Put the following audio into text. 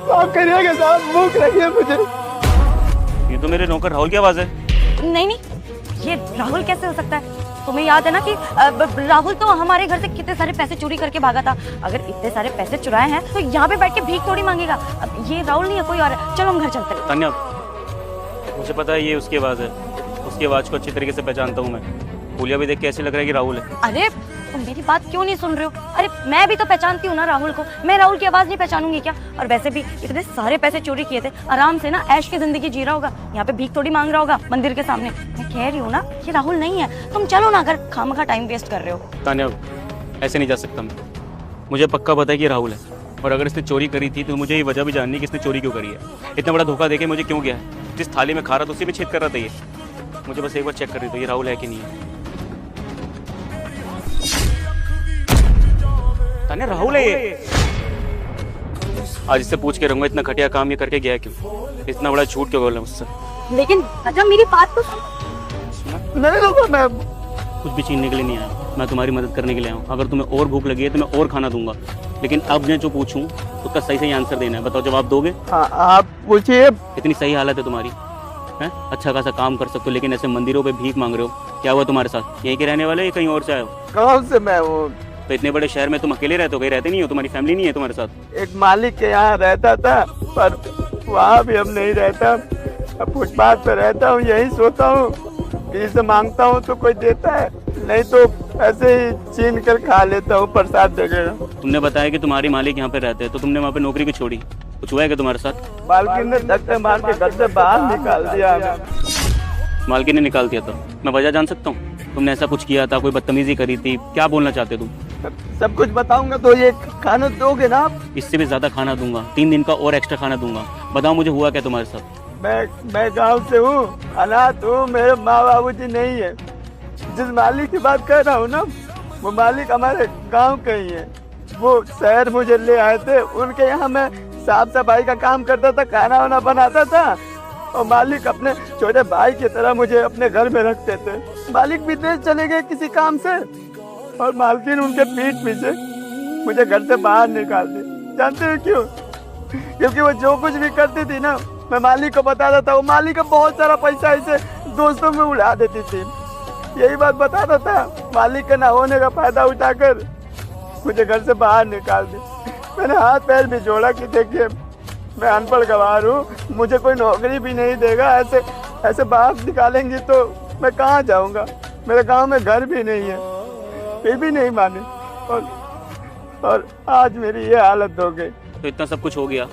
माफ करिएगा साहब, भूख लगी है मुझे। ये तो मेरे नौकर राहुल की आवाज है। नहीं नहीं, ये राहुल कैसे हो सकता है? तुम्हें याद है ना कि राहुल तो हमारे घर से कितने सारे पैसे चोरी करके भागा था। अगर इतने सारे पैसे चुराए हैं तो यहाँ पे बैठ के भीख थोड़ी मांगेगा। अब ये राहुल नहीं है, कोई और है। चलो हम घर चलते हैं। तान्या, मुझे पता है ये उसकी आवाज है। उसकी आवाज को अच्छी तरीके से पहचानता हूँ मैं। फूलिया भी देख के ऐसे लग रहा है कि राहुल है। अरे तुम मेरी बात क्यों नहीं सुन रहे हो? अरे मैं भी तो पहचानती हूँ ना राहुल को। मैं राहुल की आवाज नहीं पहचानूंगी क्या? और वैसे भी इतने सारे पैसे चोरी किए थे, आराम से ना ऐश की जिंदगी जी रहा होगा। यहाँ पे भीख थोड़ी मांग रहा होगा मंदिर के सामने। मैं कह रही हूँ ना, ये राहुल नहीं है। तुम चलो ना, अगर खामखा टाइम वेस्ट कर रहे हो। तान्या, ऐसे नहीं जा सकता मैं। मुझे पक्का पता है कि राहुल है, और अगर इसने चोरी करी थी तो मुझे ये वजह भी जाननी है कि इसने चोरी क्यों करी है। इतना बड़ा धोखा देके मुझे क्यों गया है? जिस थाली में खा रहा था उसी में छेद कर रहा था ये। मुझे बस एक बार चेक करनी तो ये राहुल है कि नहीं है। तान्या, राहुल है ये। आज इससे पूछ के रहूंगा इतना घटिया काम ये करके गया क्यों, इतना बड़ा झूठ क्यों बोला मुझसे। लेकिन अच्छा मेरी बात तो सुन। नहीं तो मैं कुछ भी छीनने के लिए नहीं आया, मैं तुम्हारी मदद करने के लिए आया हूँ। अगर तुम्हें और भूख लगी है तो मैं और खाना दूंगा, लेकिन अब मैं जो पूछूं उसका सही सही आंसर देना है। बताओ, जवाब दोगे? हाँ, आप पूछिए। इतनी सही हालत है तुम्हारी, हैं? अच्छा खासा काम कर सकते हो, लेकिन ऐसे मंदिरों पे भीख मांग रहे हो। क्या हुआ तुम्हारे साथ? यहीं के रहने वाले या कहीं और से आए हो? कौन से मैं हूँ? तो इतने बड़े शहर में तुम अकेले रहते हो, कहीं रहते नहीं हो? तुम्हारी फैमिली नहीं है तुम्हारे साथ? एक मालिक के यहाँ रहता था, पर वहाँ भी अब नहीं रहता। अब फुटपाथ पे रहता हूँ, यही सोता हूँ किसी से मांगता हूँ तो कोई देता है, नहीं तो ऐसे ही छीन कर खा लेता हूँ प्रसाद देकर। तुमने बताया कि तुम्हारी मालिक यहाँ पे रहते हैं, तो तुमने वहाँ पे नौकरी क्यों छोड़ी? कुछ हुआ है क्या तुम्हारे साथ? मालकिन ने धक्के मार के घर से बाहर निकाल दिया हमें। मालकिन ने निकाल दिया था? मैं वजह जान सकता हूँ? तुमने ऐसा कुछ किया था, कोई बदतमीजी करी थी? क्या बोलना चाहते हो तुम? सब कुछ बताऊंगा तो ये खाना दोगे ना आप? इससे भी ज्यादा खाना दूंगा, 3 दिन का और एक्स्ट्रा खाना दूंगा। बताओ मुझे हुआ क्या तुम्हारे साथ? मैं गांव से हूँ, अनाथ हूँ, मेरे माँ बाबूजी नहीं है। जिस मालिक की बात कर रहा हूँ ना, वो मालिक हमारे गांव के ही है। वो शहर मुझे ले आए थे, उनके यहाँ मैं साफ सफाई का काम करता था, खाना वाना बनाता था, और मालिक अपने छोटे भाई की तरह मुझे अपने घर में रखते थे। मालिक विदेश चले गए किसी काम से, और मालकिन उनके पीठ पीछे मुझे घर से बाहर निकाल दी। जानते हो क्यों? क्योंकि वो जो कुछ भी करती थी ना, मैं मालिक को बताता था। वो मालिक का बहुत सारा पैसा ऐसे दोस्तों में उड़ा देती थी। यही बात बताता था, मालिक का ना होने का फायदा उठाकर मुझे घर से बाहर निकाल दी। मैंने हाथ पैर भी जोड़ा कि देखिए, मैं अनपढ़ गवार हूँ, मुझे कोई नौकरी भी नहीं देगा, ऐसे बाहर निकालेंगी तो मैं कहाँ जाऊँगा? मेरे गांव में घर भी नहीं है। फिर भी नहीं माने, और आज मेरी ये हालत हो गई। तो इतना सब कुछ हो गया,